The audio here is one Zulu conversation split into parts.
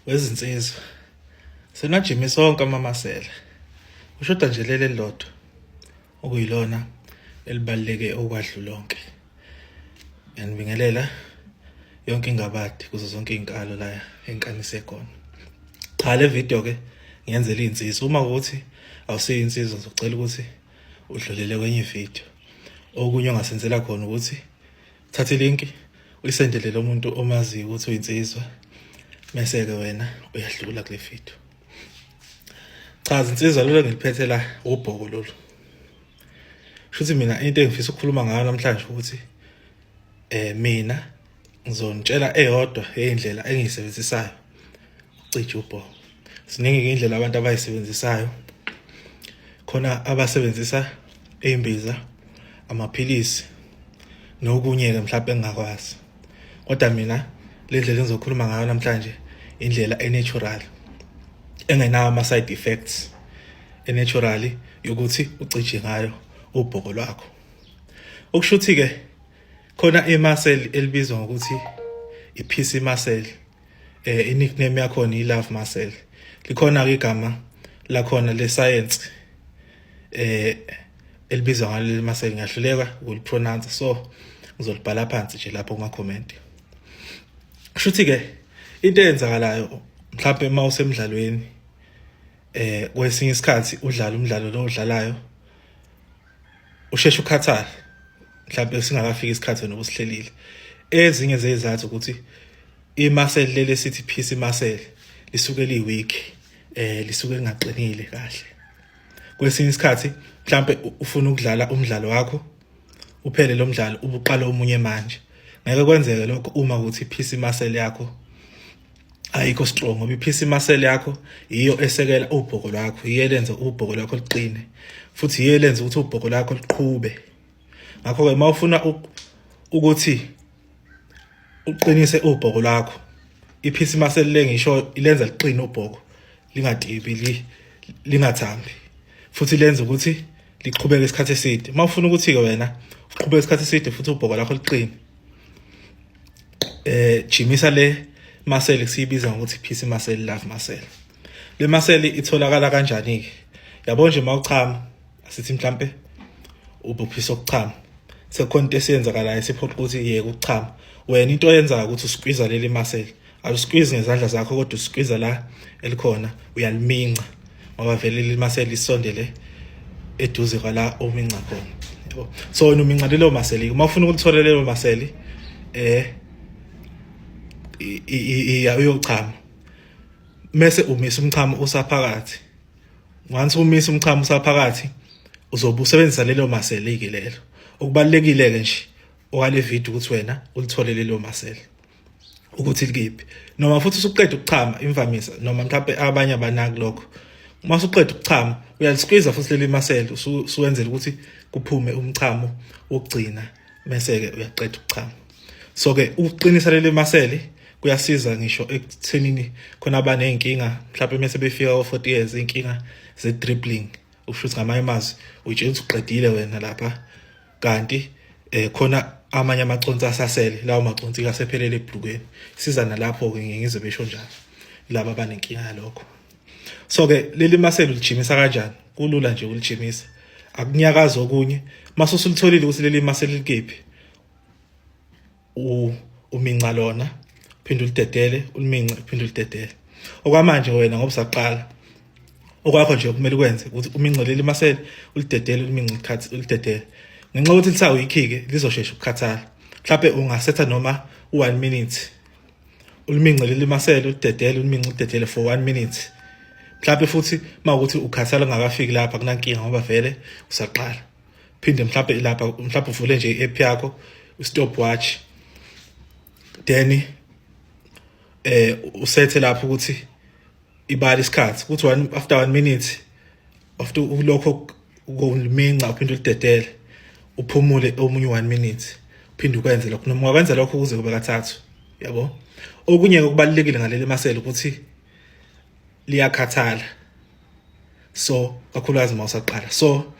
wezinsizwa senajime sonke amamasela ushoda nje leli lodwa okuyilona elibaleke okwadlula lonke. Yanibingelela yonke ingabadi kuzo zonke izinkalo la enkanise khona. Cha le video ke ngiyenzela insizwa uma ukuthi awusiyi insizwa ngizocela ukuthi udlulele kwenye video. Okunye ongasenzela khona ukuthi thatha ilink uyisendele lo muntu omaziyo ukuthi uyinsizwa bese ke wena uyadlula kule video. Cha insizwa lo ngiliphethe la ubhoko lolu. Shuthi mina into engifisa ukukhuluma ngayo namhlanje ukuthi mina ngizonitshela eyodwa eyindlela engiyisebenzisayo ucija ubhoko. Siningi indlela abantu abayisebenzisayo. Khona abasebenzisa imbiza, amaphilisi nokunye ke mhlawumbe engakwazi. Kodwa mina le ndlela engizokhuluma ngayo namhlanje indlela enatural engenawo ama side effects. Enatural yokuthi ucije ngayo ubhoko lwakho. Okushuthi ke khona imuscle elibizwa ngokuthi iPC muscle. I-nickname yakho ni love muscle. Likhona ke igama la khona le science elibizwa ngalo le muscle ngiyahluleka ukulipronounce so ngizolibhala phansi nje lapho kuma comment. Shuthi ke into eyenzakalayo mhlawumbe mawusemidlalweni kwesinye isikhathi udlala umdlalo lo odlalayo usheshe ukhathale mhlawumbe singakafika isikhathi nokusihlelile. Ezinye zezizathu ukuthi imuscle leli sithi PC muscle lisuke liweak lisuke lingaqinile kahle. Kwesinye isikhathi mhlawumbe ufuna ukudlala umdlalo wakho uphele lo mdlalo ubuqala omunye manje. Ngeke kwenzeke lokho uma ukuthi PC muscle yakho ayikho strong ngoba iPC muscle yakho iyo esekela ubhoko lwakho, iyelenza ubhoko lwakho liqine futhi iyelenza ukuthi ubhoko lwakho liqhube. Ngakho ke mawufuna ukuthi uqinise ubhoko lwakho iPC muscle le ngisho ilenza liqine ubhoko lingadibi lingathambi futhi lenza ukuthi liqhubeke isikhathi eside. Mawufuna ukuthi ke wena uqhubeke isikhathi eside futhi ubhoko lakho liqine jimisa le muscle esiyibiza ngokuthi PC muscle love muscle. Le muscle itholakala kanjani ke? Yabo nje mawuchama asithi mhlambe ubuphisa ukuchama sekhona into esiyenzakalayo siphoqa ukuthi yeke ukuchama. Wena into oyenzayo ukuthi usqueeze leli muscle. Awusqueeze ngezandla zakho kodwa usqueeze la elikhona uyaliminca ngoba vele leli muscle lisondele eduze kwala ominca khona. Yabo. So wena uminca lelo muscle uma ufuna ukuthola lelo muscle uyochama mase umisa umchamo usaphakathi. Once umisa umchamo usaphakathi uzobe usebenzisa lelo muscle ke lelo. Okubalekile ke nje okale video ukuthi wena ulithole lelo muscle ukuthi likephi. Noma futhi usuqeda ukuchama imvamisa noma mhlawumbe abanye abanaki lokho. Uma usuqeda ukuchama uyalisqueeze futhi leli muscle usuwenzela ukuthi kuphume umchamo wokugcina bese ke uyaqeda ukuchama. So ke uqinisa leli muscle kuyasiza ngisho ekuthenini khona abanenkinga mhlawumbe mase befika o40 years inkinga ze dribbling ushuthi ngamanye amazwi uyitshela uqedile wena lapha kanti khona amanye amaconsi asasele lawo maconsi kasephelele ebhlukweni siza nalapho ke ngize besho njalo laba abanenkinga lokho. So ke leli muscle ulijimisa kanjani? Kulula nje ukulijimisa akunyakaza okunye mase usulitholile ukuthi leli muscle likephi uminca lona phinde ulidedele ulimince phinde ulidedele. Okwamanje wena ngoba usaqala okwakho nje kumele ukwenze ukuthi umince leli muscle ulidedele ulimince ikhathi ulidedele. Ngenxa ukuthi lisawu ikhike lizoshesha ukukhathala. Mhlawumbe ungasetha noma u1 minute ulimince leli muscle ulidedele ulimince ulidedele for 1 minute. Mhlawumbe futhi mawukuthi ukhathala ungakafiki lapha kunankinga ngoba vele usaqala. Phinde mhlawumbe lapha mhlawumbe uvule nje i-app yakho stopwatch then usethe lapho ukuthi ibala isikhathi ukuthi after 1 minute after ulokho ukuliminca uphinde ulidedele uphumule omunye 1 minute uphinde ukwenze lokho noma ungakwenza lokho kuze kube kathathu. Yabo. Okunye okubalekile ngaleli muscle ukuthi liyakhathala. So kakhulukazi mawusaqala. So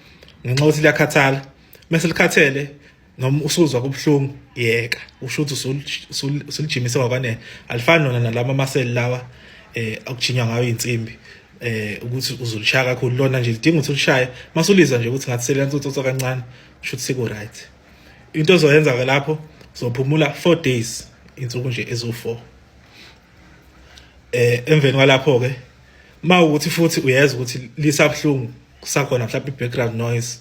ngenxa ukuthi liyakhathala mase likhathele noma usuzwa kubhlungu yeka usho ukuthi usulijimisa ngokwanele alifani nona nalama muscle lawa akujinywa ngayo insimbi ukuthi uzulishaya kakhulu lona nje lidinga ukuthi ulishaye masulizwa nje ukuthi ngathi selentsotso kancane kusho ukuthi siku right. Into ozoyenza ke lapho uzophumula 4 days insuku nje ezo4. Emveni kwalapho ke mawukuthi futhi uyeza ukuthi lisabhlungu kusakhona mhlawumbe i-background noise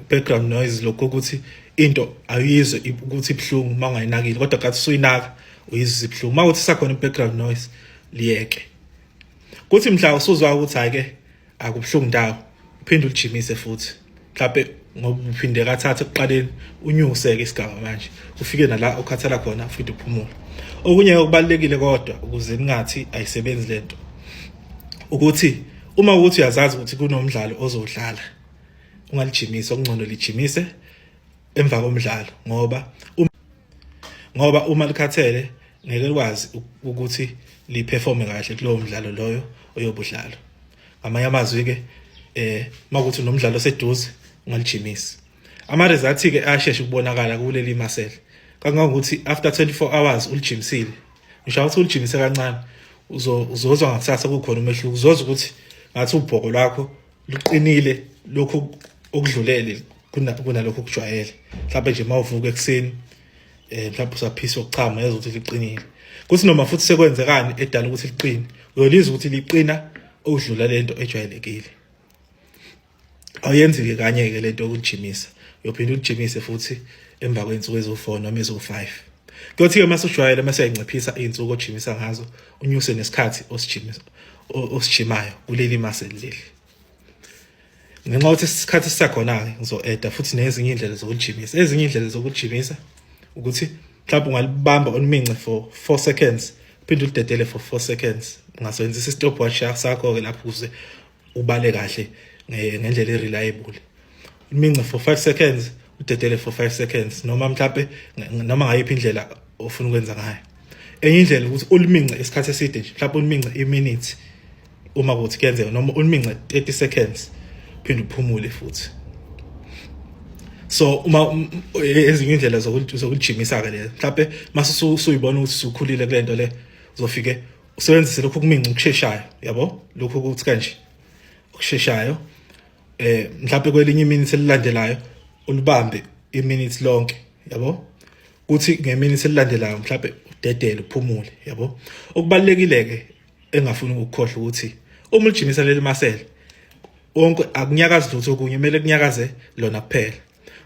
background noise lokho ukuthi into ayizwe ukuthi ibhlungu mangayinakile kodwa kathi suyinaka uyizwe ibhlungu mawuthi sakhona i-background noise liyeke. Kuthi mhla usuzwa ukuthi hayi ke akubhlungu ndawo uphinde ulijimise futhi mhlawumbe ngoba uphinde kathatha ekuqaleni unyuse ke isigaba manje ufike nala ukhathala khona futhi uphumule. Okunye okubalekile kodwa ukuze ningathi ayisebenzi lento ukuthi uma ukuthi uyazazi ukuthi kunomdlalo ozodlala ungalijimisa okungcono lijimise emva komdlalo ngoba uma likhathele ngeke likwazi ukuthi liperforme kahle kulowo mdlalo loyo oyobudlalo. Ngamanye amazwi ke makuthi unomdlalo seduze ungalijimisi. Ama results ke ayashesha ukubonakala kuleli muscle kangangokuthi after 24 hours ulijimisile ngisho ukuthi ulijimise kancane uzozwa ngakusasa kukhona umehluko uzozwa ukuthi ngathi ubhoko lwakho luqinile lokho okudlulele kunalokho okujwayele mhlawumbe nje mawuvuka ekseni mhlawumbe usaphisa ukuchama yezwa ukuthi liqinile kuthi noma futhi sekwenzekani edala ukuthi liqine uyolizwa ukuthi liqina okudlula lento ejwayelekile. Awuyenzi ke kanye ke lento yokulijimisa uyophinda ulijimise futhi emva kwensuku ezo4 noma ezo5. Kuyothi ke masujwayele mase yayinciphisa izinsuku ojimisa ngazo unyuse nesikhathi osijimayo kuleli muscle leli. Ngenxa yokuthi isikhathi sisakhona ke ngizo-eda futhi nezinye indlela zokulijimisa. Ezinye indlela zokulijimisa ukuthi mhlawumbe ungalibamba onimince for 4 seconds phinde ulidedele for 4 seconds. Ungasebenzisa i-stopwatch sakho ke lapho ukuze ubale kahle ngendlela e-reliable. Umince for 5 seconds udedele for 5 seconds noma mhlawumbe noma ngayiphi indlela ofuna ukwenza ngayo. Enye indlela ukuthi ulimince isikhathi eside nje mhlawumbe ulimince i-minute uma kuthi kuyenzeka noma ulimince 30 seconds phinde uphumule futhi. So uma ezinye indlela zokulijimisa ke le mhlawumbe mase usuyibona ukuthi usukhulile kule nto le uzofike usebenzise lokho kumince ukusheshayo yabo lokho ukuthi kanje ukusheshayo mhlawumbe kwelinye iminute elilandelayo ulibambe iminute lonke yabo kuthi ngeminute elilandelayo mhlawumbe udedele uphumule yabo. Okubalekile ke engafuni ukukhohlwa ukuthi uma ulijimisa leli muscle onke akunyakazi lutho okunye kumele kunyakaze lona kuphela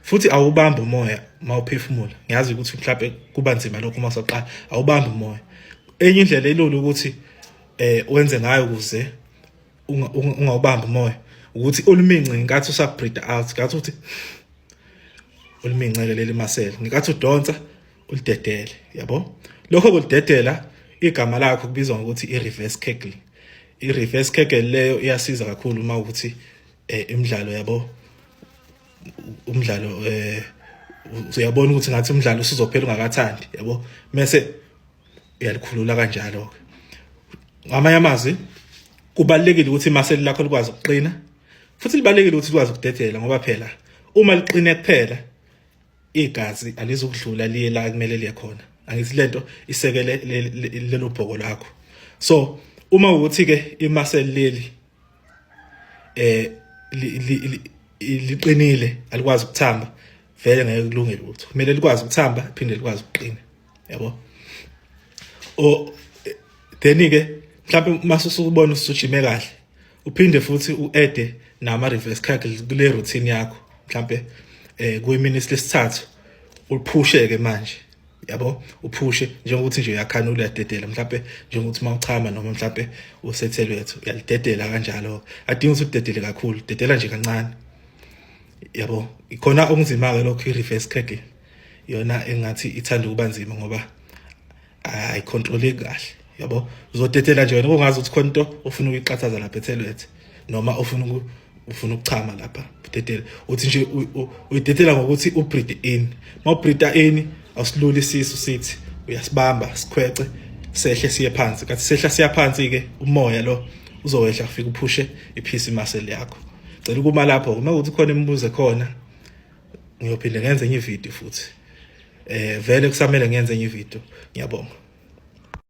futhi awubamba umoya mawuphefumula. Ngiyazi ukuthi mhlawumbe kuba nzima lokho uma usaqala awubamba umoya. Enye indlela elula ukuthi wenze ngayo ukuze ungawubamba umoya ukuthi ulimince ngenkathi usabreathe out ngathi uthi ulimince leli muscle ngenkathi udonsa ulidedele yabo. Lokho kulidedela igama lakho kubizwa ngokuthi i-reverse kegel. I-reverse kegel leyo iyasiza kakhulu uma ukuthi imidlalo yabo umdlalo uyabona ukuthi ngathi umdlalo usuzophela ungakathandi yabo mase uyalikhulula kanjalo ke. Ngamanye amazwi kubalekile ukuthi muscle lakho likwazi ukuqina futhi libalekile ukuthi likwazi ukudedela ngoba phela uma liqine kuphela igazi alizokudlula liye la kumele liye khona. Angithi lento isekele lelo bhoko lakho. So uma ukuthi ke imuscle leli liqinile alikwazi ukuthamba vele ngeke kulunge lutho. Kumele likwazi ukuthamba phinde likwazi ukuqina yabo. Then ke mhlawumbe mase usubona usujime kahle uphinde futhi uede nama reverse kegel kule routine yakho mhlawumbe kuyiminute lesithathu uliphushe ke manje yabo uphushe njengokuthi nje uyakhanula uyadedela mhlawumbe njengokuthi mawuchama noma mhlawumbe usethelwethu uyalidedela kanjalo adinga ukuthi udedele kakhulu dedela nje kancane yabo. Ikhona okunzima ke lokho i-reverse kegel yona engathi ithanda ukuba nzima ngoba ayicontroleki kahle yabo. Uzodedela nje wena ungazi ukuthi khona into ufuna ukuyiqathaza lapha ethelwethu noma ufuna ukuchama lapha udedela uthi nje uyidedela ngokuthi ubreathe in. Mawubreathe in awusiluli isisu sithi uyasibamba sikhwece sehle siye phansi kathi sehla siya phansi ke umoya lo uzowehla ufike uphushe iphisi muscle yakho. Cela ukuma lapho uma ukuthi khona imibuzo khona ngiyophinda ngenze enye ivideo futhi vele kusamele ngenze enye ivideo. Ngiyabonga.